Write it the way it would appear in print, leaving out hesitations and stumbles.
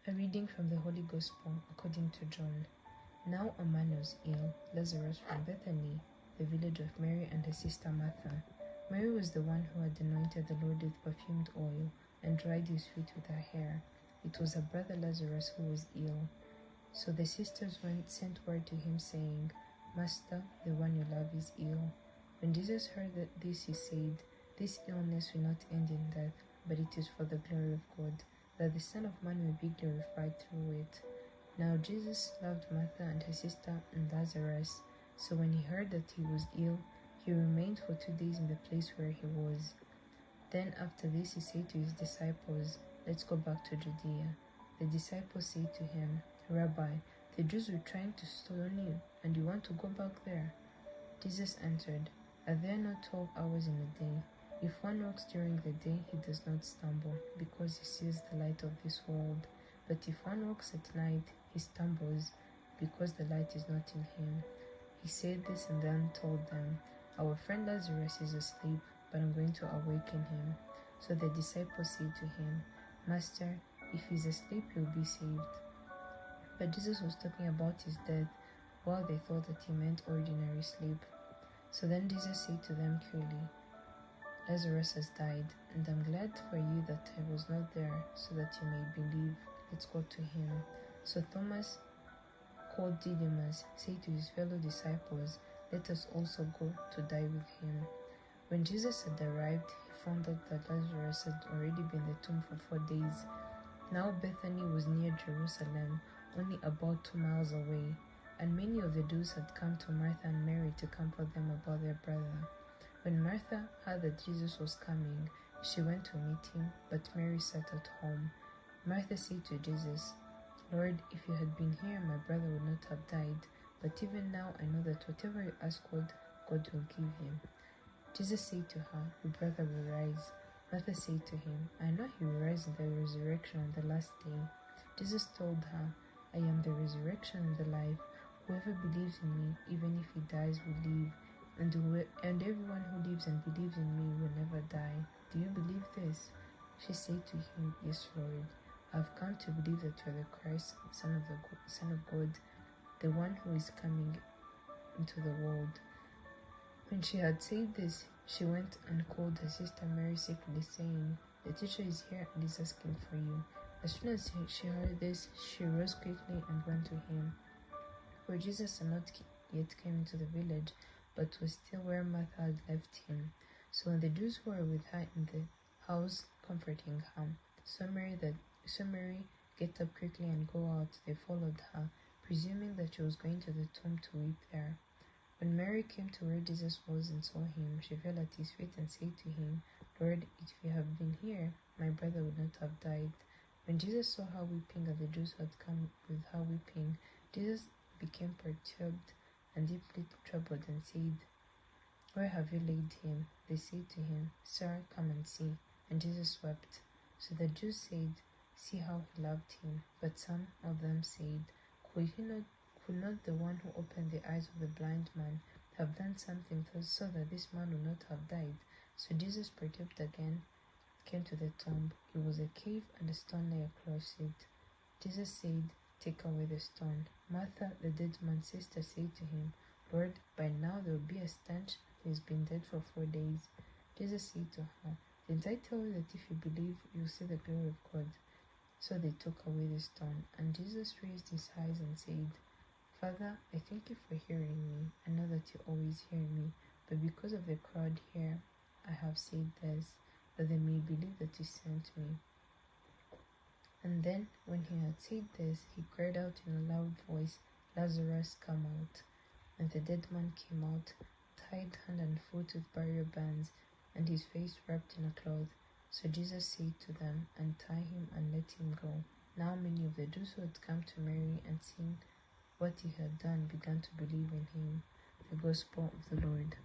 A reading from the Holy Gospel according to John. Now a man was ill, Lazarus from Bethany, the village of Mary and her sister Martha. Mary was the one who had anointed the Lord with perfumed oil and dried his feet with her hair. It was her brother Lazarus who was ill. So the sisters sent word to him, saying, Master, the one you love is ill. When Jesus heard this, he said, This illness will not end in death, but it is for the glory of God, that the Son of Man may be glorified through it. Now Jesus loved Martha and her sister and Lazarus, so when he heard that he was ill, he remained for 2 days in the place where he was. Then after this he said to his disciples, Let's go back to Judea. The disciples said to him, Rabbi, the Jews were trying to stone you, and you want to go back there? Jesus answered, Are there not 12 hours in a day? If one walks during the day, he does not stumble, because he sees the light of this world. But if one walks at night, he stumbles, because the light is not in him. He said this and then told them, Our friend Lazarus is asleep, but I'm going to awaken him. So the disciples said to him, Master, if he's asleep, he'll be saved. But Jesus was talking about his death, while they thought that he meant ordinary sleep. So then Jesus said to them clearly, Lazarus has died, and I'm glad for you that I was not there, so that you may believe. Let's go to him. So Thomas, called Didymus, said to his fellow disciples, Let us also go to die with him. When Jesus had arrived, he found out that Lazarus had already been in the tomb for 4 days. Now Bethany was near Jerusalem, only about 2 miles away, and many of the Jews had come to Martha and Mary to comfort them about their brother. When Martha heard that Jesus was coming, she went to meet him, but Mary sat at home. Martha said to Jesus, Lord, if you had been here, my brother would not have died, but even now I know that whatever you ask God, God will give him. Jesus said to her, Your brother will rise. Martha said to him, I know he will rise in the resurrection on the last day. Jesus told her, I am the resurrection and the life. Whoever believes in me, even if he dies, will live. And everyone who lives and believes in me will never die. Do you believe this? She said to him, Yes, Lord. I have come to believe that you are the Christ, Son of God, the one who is coming into the world. When she had said this, she went and called her sister Mary secretly, saying, The teacher is here and is asking for you. As soon as she heard this, she rose quickly and went to him. For Jesus had not yet come into the village, but was still where Martha had left him. So when the Jews who were with her in the house comforting her saw Mary get up quickly and go out, they followed her, presuming that she was going to the tomb to weep there. When Mary came to where Jesus was and saw him, she fell at his feet and said to him, Lord, if you had been here, my brother would not have died. When Jesus saw her weeping and the Jews who had come with her weeping, Jesus became perturbed and deeply troubled and said, Where have you laid him? They said to him, Sir, come and see. And Jesus wept. So the Jews said, See how he loved him. But some of them said, Could not the one who opened the eyes of the blind man have done something so that this man would not have died? So Jesus, perturbed again, came to the tomb. It was a cave, and a stone lay across it. Jesus said, Take away the stone. Martha, the dead man's sister, said to him, Lord, by now there will be a stench. He has been dead for 4 days. Jesus said to her, Didn't I tell you that if you believe, you will see the glory of God? So they took away the stone, and Jesus raised his eyes and said, Father, I thank you for hearing me. I know that you always hear me, but because of the crowd here, I have said this, that they may believe that you sent me. And then, when he had said this, he cried out in a loud voice, Lazarus, come out. And the dead man came out, tied hand and foot with burial bands, and his face wrapped in a cloth. So Jesus said to them, Untie him and let him go. Now many of the Jews who had come to Mary and seen what he had done began to believe in him. The Gospel of the Lord.